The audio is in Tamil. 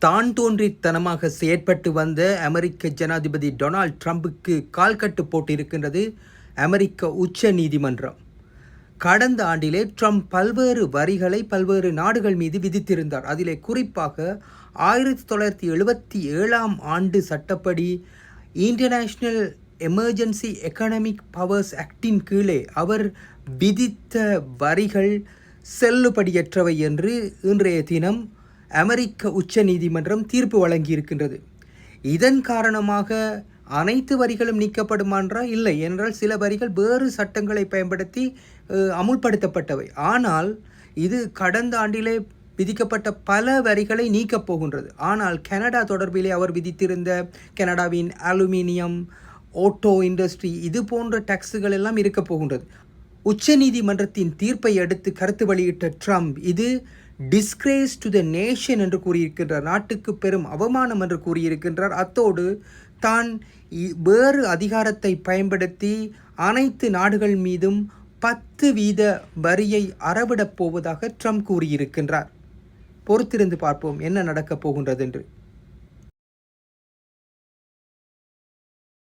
தான் தோன்றித்தனமாக செயற்பட்டு வந்த அமெரிக்க ஜனாதிபதி டொனால்ட் ட்ரம்புக்கு கால்கட்டு போட்டிருக்கின்றது அமெரிக்க உச்ச நீதிமன்றம். கடந்த ஆண்டிலே ட்ரம்ப் பல்வேறு வரிகளை பல்வேறு நாடுகள் மீது விதித்திருந்தார். அதிலே குறிப்பாக 1977 ஆண்டு சட்டப்படி international emergency economic powers actin கீழே அவர் விதித்த வரிகள் செல்லுபடியற்றவை என்று இன்றைய தினம் அமெரிக்க உச்ச நீதிமன்றம் தீர்ப்பு வழங்கியிருக்கின்றது. இதன் காரணமாக அனைத்து வரிகளும் நீக்கப்படுமா என்றால் இல்லை, என்றால் சில வரிகள் வேறு சட்டங்களை பயன்படுத்தி அமுல்படுத்தப்பட்டவை. ஆனால் இது கடந்த ஆண்டிலே விதிக்கப்பட்ட பல வரிகளை நீக்கப் போகின்றது. ஆனால் கனடா தொடர்பிலே அவர் விதித்திருந்த கனடாவின் அலுமினியம், ஓட்டோ இண்டஸ்ட்ரி இது போன்ற டாக்ஸுகள் எல்லாம் இருக்க போகின்றது. உச்ச நீதிமன்றத்தின் தீர்ப்பை அடுத்து கருத்து வெளியிட்ட ட்ரம்ப் இது டிஸ்கிரேஸ் டு த நேஷன் என்று கூறியிருக்கின்றார். நாட்டுக்கு பெரும் அவமானம் என்று கூறியிருக்கின்றார். அத்தோடு தான் வேறு அதிகாரத்தை பயன்படுத்தி அனைத்து நாடுகள் மீதும் 10% வரியை அறவிடப் போவதாக ட்ரம்ப் கூறியிருக்கின்றார். பொறுத்திருந்து பார்ப்போம் என்ன நடக்கப் போகின்றது என்று.